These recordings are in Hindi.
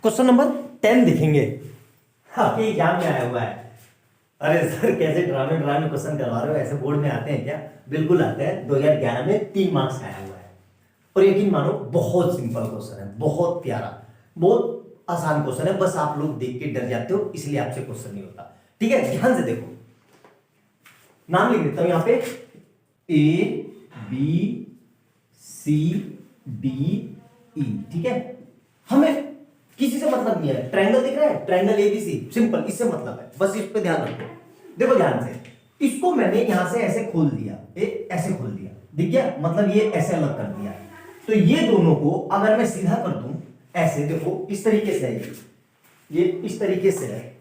क्वेश्चन नंबर 10 दिखेंगे। आपके एग्जाम में आया हुआ है। अरे सर कैसे ड्रामे ड्रामे क्वेश्चन करवा रहे हो, ऐसे बोर्ड में आते हैं क्या? बिल्कुल आते हैं। 2011 में 3 मार्क्स आया हुआ है और यकीन मानो बहुत सिंपल क्वेश्चन है, बहुत प्यारा, बहुत आसान क्वेश्चन है। बस आप लोग देख के डर जाते हो, इसलिए आपसे क्वेश्चन नहीं होता। ठीक है, ध्यान से देखो। नाम लिख देता हूं यहां पे ABCDE। ठीक है, हमें किसी से मतलब नहीं है। ट्रायंगल दिख रहा है, ट्रायंगल ABC, सिंपल, इससे मतलब है। बस इस पे ध्यान रखो। देखो ध्यान से, इसको मैंने यहां से ऐसे खोल दिया, ऐसे खोल दिया, दिख गया? मतलब ये ऐसे अलग कर दिया। तो ये दोनों को अगर मैं सीधा कर दूं ऐसे, देखो इस तरीके से है, ये इस तरीके से है।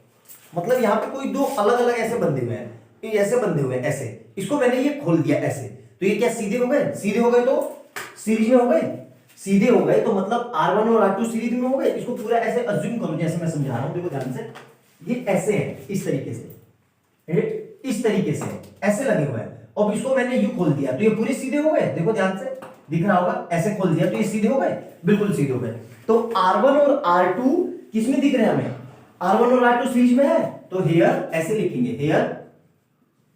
मतलब यहां पे कोई दो अलग अलग ऐसे बंधे हुए हैं, ये ऐसे बंधे हुए हैं ऐसे। इसको मैंने ये खोल दिया ऐसे, तो ये क्या सीधे हो गए? सीधे हो गए तो सीरीज में हो गए, सीधे हो गए तो मतलब R1 और R2 सीरीज में हो गए। इसको पूरा ऐसे अज्यूम करो जैसे मैं समझा रहा हूं। देखो ध्यान से, ये ऐसे है, इस तरीके से, इस तरीके से ऐसे लगे हुए हैं। अब इसको मैंने यूं खोल दिया तो ये पूरे सीधे हो गए। देखो ध्यान से, दिख रहा होगा, ऐसे खोल दिया तो ये सीधे हो गए, बिल्कुल सीधे हो गए। तो R1 और R2 किसमें दिख रहे हैं हमें? R1 और R2 सीरीज में है, तो हियर ऐसे लिखेंगे, here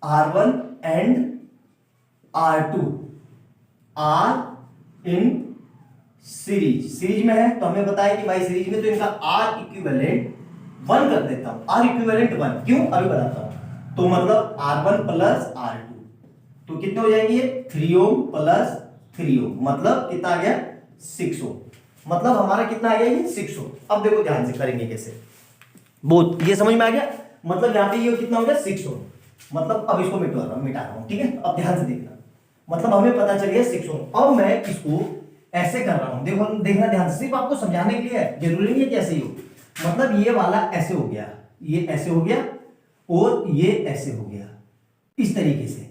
R1 and R2 are in series. Series में है तो हमें बताया कि भाई सीरीज में, तो इनका R इक्विवेलेंट 1 कर देता हूं। R इक्विवेलेंट 1 क्यों, अभी बताता हूं। तो मतलब R1 प्लस R2 तो कितने हो जाएंगे? 3 ओम प्लस 3 ओम, मतलब कितना आ गया? 6 ओम। मतलब हमारा कितना आ गया? ये 6 ओम। अब देखो ध्यान से करेंगे कैसे, बहुत ये समझ में आ गया। मतलब यहां पे ये कितना हो गया? 6 ओम। मतलब अब इसको मिटा रहा हूं, ठीक है? अब ध्यान से देखना, मतलब हमें पता चल गया 6 ओम। अब मैं इसको ऐसे कर रहा हूं, देखो देखना ध्यान से, सिर्फ आपको समझाने के लिए है, जरूरी नहीं है कि ऐसे ही हो। मतलब ये वाला ऐसे हो गया, ये ऐसे हो गया और ये ऐसे हो गया, इस तरीके से।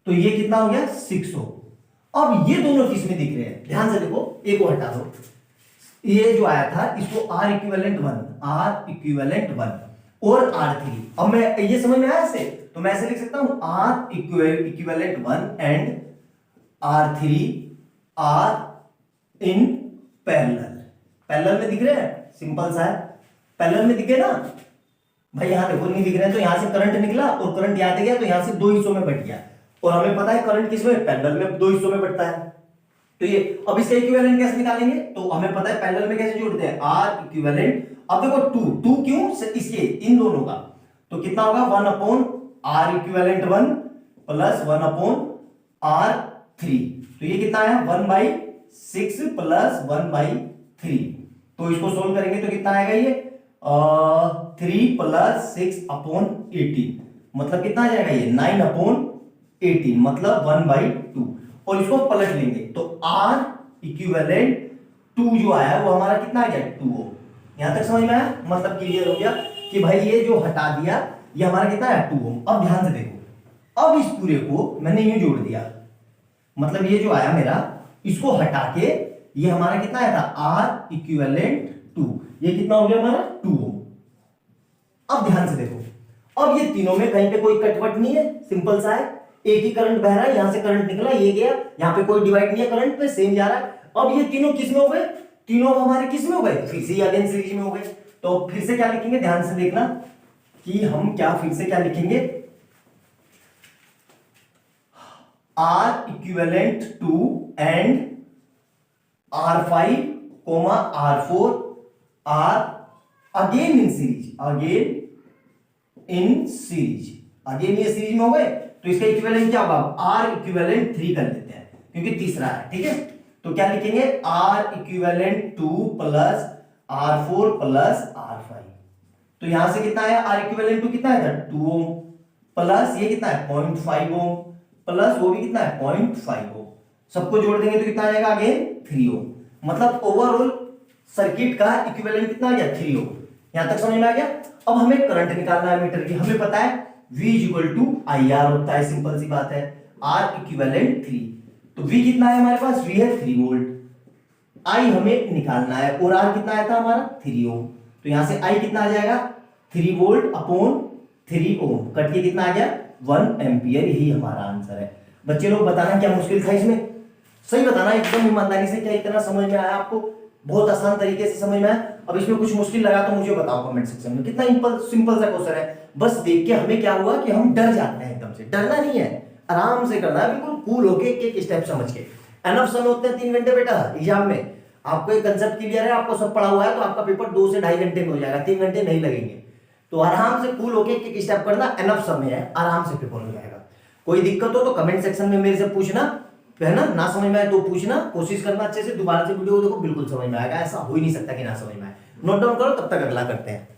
तो ये कितना हो गया? 6 ओम। अब ये दोनों किस में दिख रहे हैं? ध्यान से देखो, एक को हटा दो, ये जो आया था इसको R इक्विवेलेंट 1, R इक्विवेलेंट 1 और R3। अब मैं ये समझ में आया ऐसे, तो मैं ऐसे लिख सकता हूं R equivalent 1 and R3 are in parallel. Parallel में दिख रहे हैं, सिंपल सा है। पैरेलल में दिखे ना भाई, यहां देखो नहीं दिख रहे हैं, तो यहां से करंट निकला और करंट यहां से गया, तो यहां से दो हिस्सों में बट गया। और हमें पता है करंट किसमें? पैरेलल में दो हिस्सों में बटता है। तो ये अब इसका इक्विवेलेंट कैसे निकालेंगे? तो हमें पता है पैरेलल में कैसे जोड़ते हैं, R इक्विवेलेंट। अब देखो 2 क्यों? इसके इन दोनों का, तो कितना होगा? 1 upon R equivalent 1 plus 1 upon R3। तो ये कितना है? 1/6 प्लस 1/3। तो इसको सोल्व करेंगे तो कितना आएगा? ये 3 प्लस 6 अपॉन 18, मतलब कितना आ जाएगा? ये 9 अपॉन 18, मतलब 1/2। और इसको पलट लेंगे तो R इक्विवेलेंट 2 जो आया वो हमारा कितना आ गया? 2 ओम। यहां तक समझ में आया? मतलब क्लियर हो गया कि भाई ये जो हटा दिया ये हमारा कितना है? 2 ओम। अब ध्यान से देखो, अब इस पूरे को मैंने यूं जोड़ दिया, मतलब ये जो आया मेरा, इसको हटा के ये हमारा कितना आया था? R equivalent 2। ये कितना हो गया हमारा? 2 ओम। अब ध्यान से देखो, अब ये तीनों में कहीं पे कोई कटवट नहीं है, सिंपल सा है। एक ही करंट बह रहा है, यहां से करंट निकला, ये गया, यहां पे कोई डिवाइड नहीं है, करंट पे सेम जा रहा है। अब ये तीनों किस में हो गए? तीनों हमारे किस में हो गए? फिर से अगेन सीरीज में हो गए। तो फिर से क्या लिखेंगे? ध्यान से देखना कि हम क्या फिर से क्या लिखेंगे? R equivalent 2 and R5 R4 are again in series, again in series. Again ये सीरीज में हो गए, तो इसका इक्विवेलेंट क्या होगा? R इक्विवेलेंट 3 कर लेते हैं क्योंकि तीसरा है, ठीक है? तो क्या लिखेंगे? R equivalent 2 plus R4 plus R5। तो यहां से कितना आया? R इक्विवेलेंट 2 कितना है? 2 ओम प्लस ये कितना है? 0.5 ओम प्लस वो भी कितना है? 0.5 ओम। सबको जोड़ देंगे तो कितना आ जाएगा? अगेन 3 ओम। मतलब ओवरऑल सर्किट का इक्विवेलेंट कितना आ गया? 3 ओम। यहां तक समझ में आ गया? अब हमें करंट निकालना है मीटर की। हमें पता है V इक्वल टू IR होता है, सिंपल सी बात है। R इक्विवेलेंट 3, तो V कितना है हमारे पास? V है 3 वोल्ट। I हमें निकालना है और R कितना आया था हमारा? 3 ओम। तो यहां से I कितना आ जाएगा? 3 वोल्ट अपॉन 3 ओम, कट के कितना आ गया? 1 एम्पियर। यही हमारा आंसर है। बच्चे लोग बताना क्या मुश्किल था इसमें? सही बताना एकदम ईमानदारी से, क्या इतना समझ में आया आपको? बहुत आसान तरीके से समझ में आया। अब इसमें कुछ मुश्किल लगा तो मुझे बताओ कमेंट सेक्शन में। कितना सिंपल सा क्वेश्चन है, बस देख के हमें क्या हुआ कि हम डर जाते हैं। एकदम से डरना नहीं है, आराम से करना है, बिल्कुल कूल होके एक स्टेप समझ के। एनफ समय होते हैं 3 घंटे बेटा एग्जाम में। आपको एक कंसेप्ट क्लियर है, आपको सब पढ़ा हुआ है, तो आपका पेपर 2 से 2.5 घंटे में हो जाएगा, 3 घंटे नहीं लगेंगे। तो आराम से कूल होके एक स्टेप करना, एनफ समय है, आराम से पेपर हो जाएगा। कोई दिक्कत हो तो कमेंट सेक्शन में मेरे से पूछना, है ना समझ में आए तो पूछना, कोशिश करना अच्छे से, दोबारा से वीडियो देखो, बिल्कुल समझ में आएगा। ऐसा हो ही नहीं सकता कि ना समझ में आए। नोट डाउन करो, तब तक अगला करते हैं।